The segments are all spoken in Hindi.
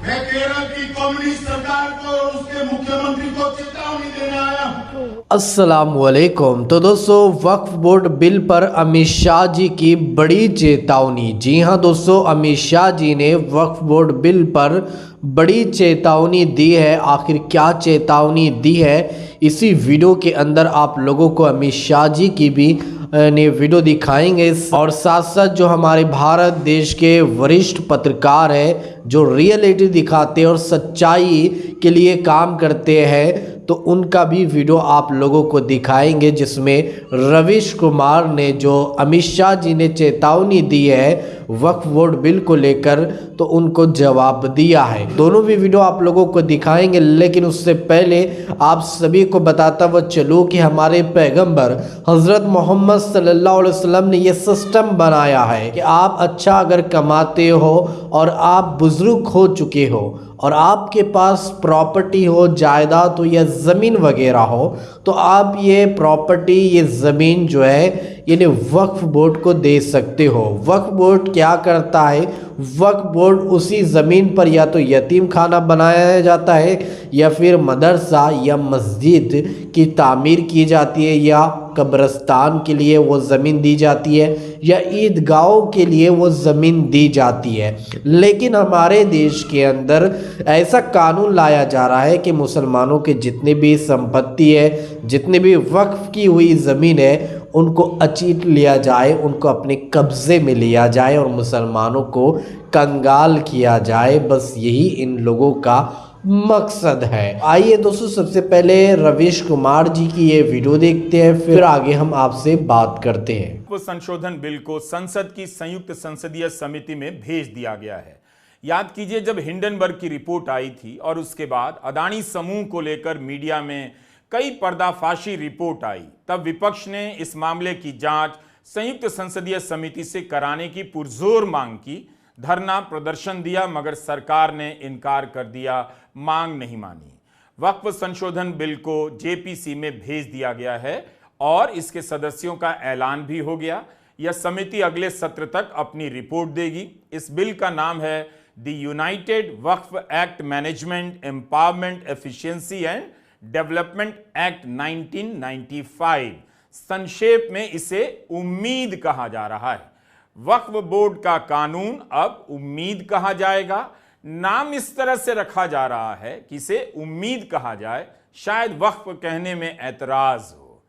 मैं केरल की कम्युनिस्ट सरकार को और उसके मुख्यमंत्री को चेतावनी देने आया हूं। अस्सलामुअलैकुम। तो दोस्तों, वक्फ बोर्ड बिल पर अमित शाह जी की बड़ी चेतावनी। जी हाँ दोस्तों, अमित शाह जी ने वक्फ बोर्ड बिल पर बड़ी चेतावनी दी है। आखिर क्या चेतावनी दी है, इसी वीडियो के अंदर आप लोगों को अमित शाह जी की भी ने वीडियो दिखाएंगे। और साथ साथ जो हमारे भारत देश के वरिष्ठ पत्रकार हैं, जो रियलिटी दिखाते हैं और सच्चाई के लिए काम करते हैं, तो उनका भी वीडियो आप लोगों को दिखाएंगे, जिसमें रवीश कुमार ने जो अमित शाह जी ने चेतावनी दी है वक्फ बोर्ड बिल को लेकर, तो उनको जवाब दिया है। दोनों भी वीडियो आप लोगों को दिखाएंगे, लेकिन उससे पहले आप सभी को बताता हुआ चलूँ कि हमारे पैगंबर हज़रत मोहम्मद सल्लल्लाहु अलैहि वसल्लम ने ये सिस्टम बनाया है कि आप अच्छा अगर कमाते हो और आप बुजुर्ग हो चुके हो और आपके पास प्रॉपर्टी हो, जायदाद हो या ज़मीन वगैरह हो, तो आप ये प्रॉपर्टी, ये ज़मीन जो है यानी वक्फ बोर्ड को दे सकते हो। वक्फ बोर्ड क्या करता है, वक्फ बोर्ड उसी ज़मीन पर या तो यतीम खाना बनाया जाता है या फिर मदरसा या मस्जिद की तामीर की जाती है, या कब्रिस्तान के लिए वो ज़मीन दी जाती है, या ईदगाहों के लिए वो ज़मीन दी जाती है। लेकिन हमारे देश के अंदर ऐसा कानून लाया जा रहा है कि मुसलमानों के जितने भी संपत्ति है, जितने भी वक्फ की हुई ज़मीन है, उनको अचीट लिया जाए, उनको अपने कब्ज़े में लिया जाए और मुसलमानों को कंगाल किया जाए। बस यही इन लोगों का मकसद है। आइए दोस्तों, सबसे पहले रवीश कुमार जी की ये वीडियो देखते हैं, फिर आगे हम आपसे बात करते हैं। संशोधन बिल को संसद की संयुक्त संसदीय समिति में भेज दिया गया है। याद कीजिए, जब हिंडनबर्ग की रिपोर्ट आई थी और उसके बाद अदानी समूह को लेकर मीडिया में कई पर्दाफाशी रिपोर्ट आई, तब विपक्ष ने इस मामले की जांच संयुक्त संसदीय समिति से कराने की पुरजोर मांग की, धरना प्रदर्शन दिया, मगर सरकार ने इनकार कर दिया, मांग नहीं मानी। वक्फ संशोधन बिल को जेपीसी में भेज दिया गया है और इसके सदस्यों का ऐलान भी हो गया। यह समिति अगले सत्र तक अपनी रिपोर्ट देगी। इस बिल का नाम है the United Waqf act management empowerment efficiency and development act 1995। संक्षेप में इसे उम्मीद कहा जा रहा है। वक्फ बोर्ड का कानून अब उम्मीद कहा जाएगा। नाम इस तरह से रखा जा रहा है कि इसे उम्मीद कहा जाए, शायद वक्फ कहने में ऐतराज हो।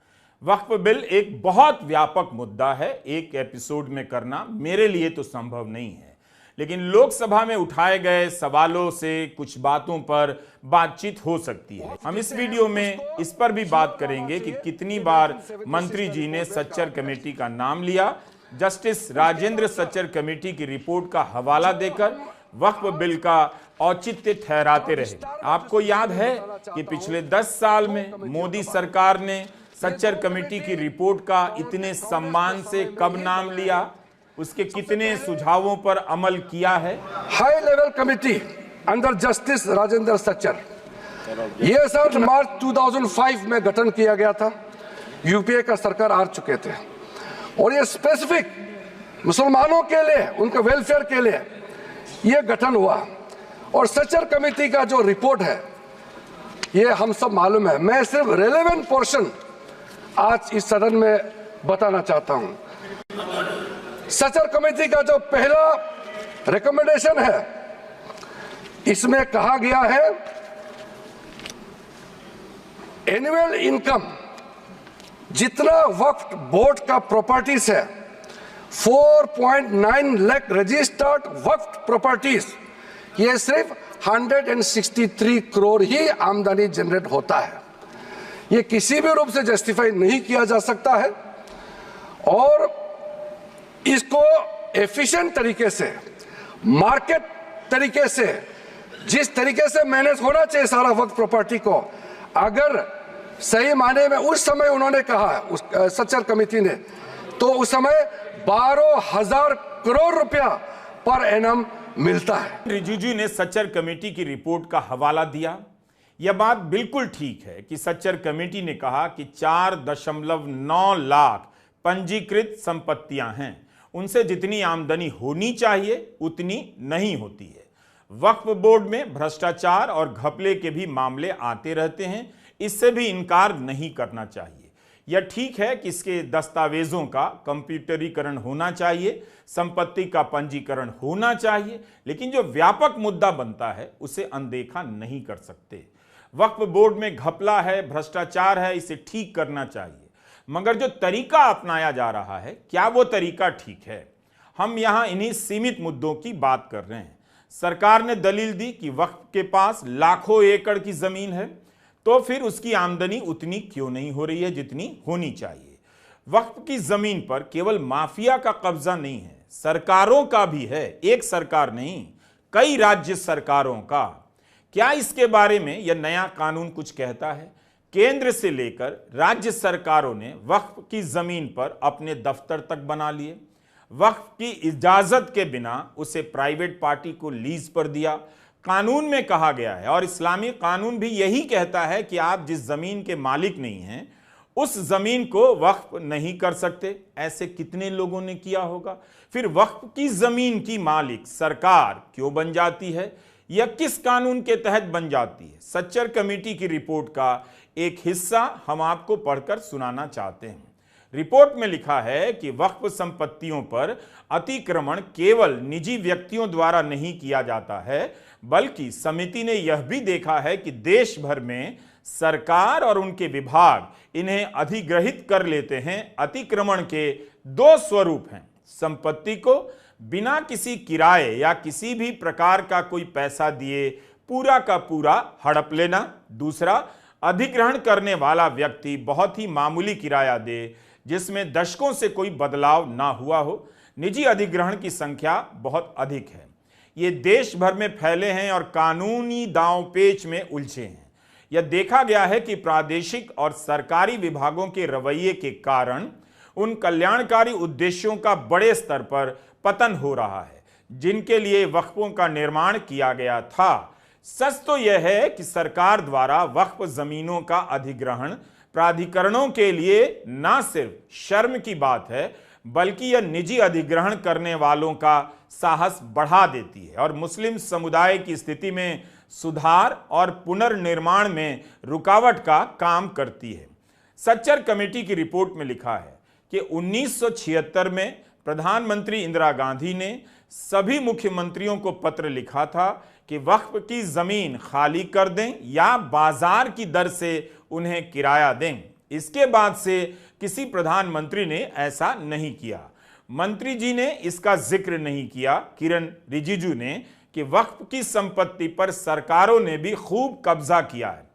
वक्फ बिल एक बहुत व्यापक मुद्दा है, एक एपिसोड में करना मेरे लिए तो संभव नहीं है, लेकिन लोकसभा में उठाए गए सवालों से कुछ बातों पर बातचीत हो सकती है। हम इस वीडियो में इस पर भी बात करेंगे कि कितनी बार मंत्री जी ने सच्चर कमेटी का नाम लिया। जस्टिस राजेंद्र सच्चर कमेटी की रिपोर्ट का हवाला देकर वक्फ बिल का औचित्य ठहराते रहे। आपको याद है कि पिछले 10 साल में मोदी सरकार ने सच्चर कमेटी की रिपोर्ट का इतने सम्मान से कब नाम लिया, उसके कितने सुझावों पर अमल किया है। High level committee under justice Rajendra Sachar, यह सर मार्च 2005 में गठन किया गया था। यूपीए का सरकार आ चुके थे और ये स्पेसिफिक मुसलमानों के लिए, उनके वेलफेयर के लिए यह गठन हुआ। और सच्चर कमेटी का जो रिपोर्ट है ये हम सब मालूम है। मैं सिर्फ रेलेवेंट पोर्शन आज इस सदन में बताना चाहता हूं। सच्चर कमेटी का जो पहला रिकमेंडेशन है, इसमें कहा गया है एनुअल इनकम जितना वक्फ बोर्ड का प्रॉपर्टीज है, 4.9 लाख रजिस्टर्ड वक्फ प्रॉपर्टीज, ये सिर्फ 163 करोड़ ही आमदनी जनरेट होता है। ये किसी भी रूप से जस्टिफाई नहीं किया जा सकता है और इसको एफिशिएंट तरीके से, मार्केट तरीके से, जिस तरीके से मैनेज होना चाहिए सारा वक्फ प्रॉपर्टी को, अगर सही माने में उस समय उन्होंने कहा, उस सच्चर कमेटी ने, तो उस समय 12,000 करोड़ रुपया पर एनम मिलता है। रिजिजू ने सच्चर कमेटी की रिपोर्ट का हवाला दिया। यह बात बिल्कुल ठीक है कि सच्चर कमेटी ने कहा कि 4.9 लाख पंजीकृत संपत्तियां हैं, उनसे जितनी आमदनी होनी चाहिए उतनी नहीं होती है। वक्फ बोर्ड में भ्रष्टाचार और घपले के भी मामले आते रहते हैं, इससे भी इनकार नहीं करना चाहिए। यह ठीक है कि इसके दस्तावेजों का कंप्यूटरीकरण होना चाहिए, संपत्ति का पंजीकरण होना चाहिए, लेकिन जो व्यापक मुद्दा बनता है उसे अनदेखा नहीं कर सकते। वक्फ बोर्ड में घपला है, भ्रष्टाचार है, इसे ठीक करना चाहिए, मगर जो तरीका अपनाया जा रहा है, क्या वो तरीका ठीक है? हम यहां इन्हीं सीमित मुद्दों की बात कर रहे हैं। सरकार ने दलील दी कि वक्फ के पास लाखों एकड़ की जमीन है, तो फिर उसकी आमदनी उतनी क्यों नहीं हो रही है जितनी होनी चाहिए? वक्फ की जमीन पर केवल माफिया का कब्जा नहीं है, सरकारों का भी है। एक सरकार नहीं, कई राज्य सरकारों का। क्या इसके बारे में यह नया कानून कुछ कहता है? केंद्र से लेकर राज्य सरकारों ने वक्फ की जमीन पर अपने दफ्तर तक बना लिए, वक्फ की इजाजत के बिना उसे प्राइवेट पार्टी को लीज पर दिया। कानून में कहा गया है, और इस्लामी कानून भी यही कहता है कि आप जिस जमीन के मालिक नहीं हैं उस जमीन को वक्फ नहीं कर सकते। ऐसे कितने लोगों ने किया होगा? फिर वक्फ की जमीन की मालिक सरकार क्यों बन जाती है? यह किस कानून के तहत बन जाती है? सच्चर कमेटी की रिपोर्ट का एक हिस्सा हम आपको पढ़कर सुनाना चाहते हैं। रिपोर्ट में लिखा है कि वक्फ संपत्तियों पर अतिक्रमण केवल निजी व्यक्तियों द्वारा नहीं किया जाता है, बल्कि समिति ने यह भी देखा है कि देश भर में सरकार और उनके विभाग इन्हें अधिग्रहित कर लेते हैं। अतिक्रमण के दो स्वरूप हैं: संपत्ति को बिना किसी किराए या किसी भी प्रकार का कोई पैसा दिए पूरा का पूरा हड़प लेना। दूसरा, अधिग्रहण करने वाला व्यक्ति बहुत ही मामूली किराया दे जिसमें दशकों से कोई बदलाव ना हुआ हो। निजी अधिग्रहण की संख्या बहुत अधिक है, ये देश भर में फैले हैं और कानूनी दांवपेच में उलझे हैं। यह देखा गया है कि प्रादेशिक और सरकारी विभागों के रवैये के कारण उन कल्याणकारी उद्देश्यों का बड़े स्तर पर पतन हो रहा है जिनके लिए वक्फों का निर्माण किया गया था। सच तो यह है कि सरकार द्वारा वक्फ जमीनों का अधिग्रहण प्राधिकरणों के लिए ना सिर्फ शर्म की बात है, बल्कि यह निजी अधिग्रहण करने वालों का साहस बढ़ा देती है और मुस्लिम समुदाय की स्थिति में सुधार और पुनर्निर्माण में रुकावट का काम करती है। सच्चर कमेटी की रिपोर्ट में लिखा है कि 1976 में प्रधानमंत्री इंदिरा गांधी ने सभी मुख्यमंत्रियों को पत्र लिखा था कि वक्फ की जमीन खाली कर दें या बाजार की दर से उन्हें किराया दें। इसके बाद से किसी प्रधानमंत्री ने ऐसा नहीं किया। मंत्री जी ने इसका जिक्र नहीं किया, किरण रिजिजू ने, कि वक्फ की संपत्ति पर सरकारों ने भी खूब कब्जा किया है।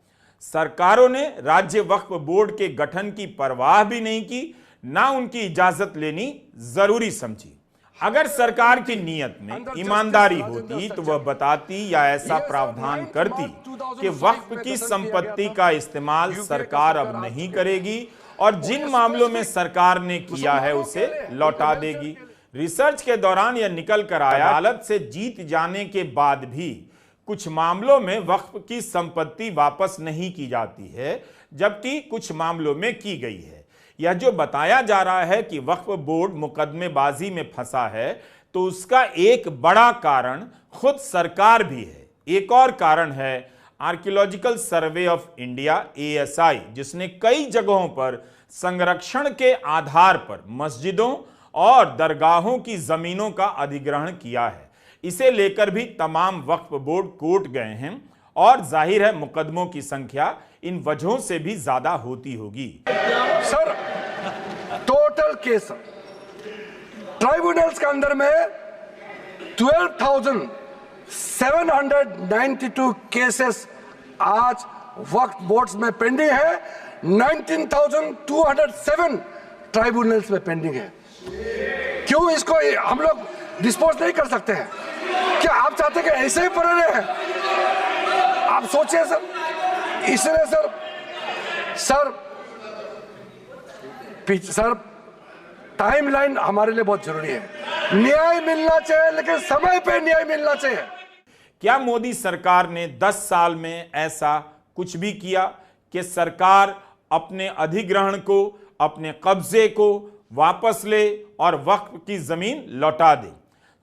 सरकारों ने राज्य वक्फ बोर्ड के गठन की परवाह भी नहीं की, ना उनकी इजाजत लेनी जरूरी समझी। अगर सरकार की नीयत में ईमानदारी होती तो वह बताती या ऐसा प्रावधान करती कि वक्फ की संपत्ति का इस्तेमाल सरकार अब नहीं करेगी और जिन मामलों में सरकार ने किया है उसे लौटा देगी। रिसर्च के दौरान यह निकल कर आया, अदालत से जीत जाने के बाद भी कुछ मामलों में वक्फ की संपत्ति वापस नहीं की जाती है, जबकि कुछ मामलों में की गई है। यह जो बताया जा रहा है कि वक्फ बोर्ड मुकदमेबाजी में फंसा है, तो उसका एक बड़ा कारण खुद सरकार भी है। एक और कारण है archaeological survey of India ASI, जिसने कई जगहों पर संरक्षण के आधार पर मस्जिदों और दरगाहों की जमीनों का अधिग्रहण किया है। इसे लेकर भी तमाम वक्फ बोर्ड कोर्ट गए हैं और जाहिर है मुकदमों की संख्या इन वजहों से भी ज्यादा होती होगी। सर, टोटल केस ट्राइब्यूनल्स के अंदर में 12,792 केसेस आज वक्फ बोर्ड्स में पेंडिंग है। 19,207 ट्राइब्यूनल्स में पेंडिंग है। क्यों इसको हम लोग डिस्पोज नहीं कर सकते हैं? क्या आप चाहते हैं कि ऐसे ही पड़े रहे? आप सोचिए सर। इसलिए सर टाइमलाइन हमारे लिए बहुत जरूरी है। न्याय मिलना चाहिए, लेकिन समय पे न्याय मिलना चाहिए। क्या मोदी सरकार ने 10 साल में ऐसा कुछ भी किया कि सरकार अपने अधिग्रहण को, अपने कब्जे को वापस ले और वक्फ की जमीन लौटा दे?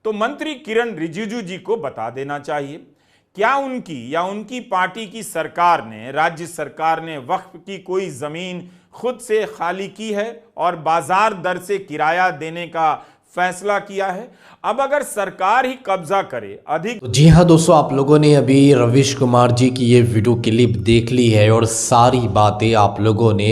तो मंत्री किरण रिजिजू जी को बता देना चाहिए। क्या उनकी या उनकी पार्टी की सरकार ने, राज्य सरकार ने वक्फ की कोई जमीन खुद से खाली की है और बाजार दर से किराया देने का फैसला किया है? अब अगर सरकार ही कब्जा करे अधिक। जी हाँ दोस्तों, आप लोगों ने अभी रवीश कुमार जी की ये वीडियो क्लिप देख ली है और सारी बातें आप लोगों ने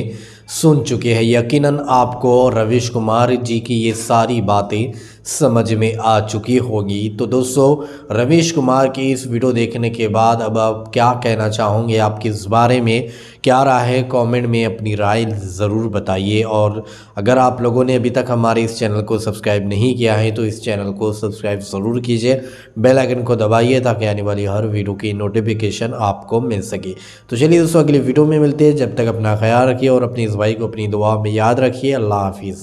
सुन चुके हैं। यकीनन आपको रवीश कुमार जी की ये सारी बातें समझ में आ चुकी होगी। तो दोस्तों, रवीश कुमार की इस वीडियो देखने के बाद अब आप क्या कहना चाहोगे, आपके इस बारे में क्या राय है, कमेंट में अपनी राय ज़रूर बताइए। और अगर आप लोगों ने अभी तक हमारे इस चैनल को सब्सक्राइब नहीं किया है तो इस चैनल को सब्सक्राइब ज़रूर कीजिए, बेल आइकन को दबाइए ताकि आने वाली हर वीडियो की नोटिफिकेशन आपको मिल सके। तो चलिए दोस्तों, अगली वीडियो में मिलते हैं। जब तक अपना ख्याल रखिए और अपनी इस भाई को अपनी दुआ में याद रखिए। अल्लाह हाफिज़।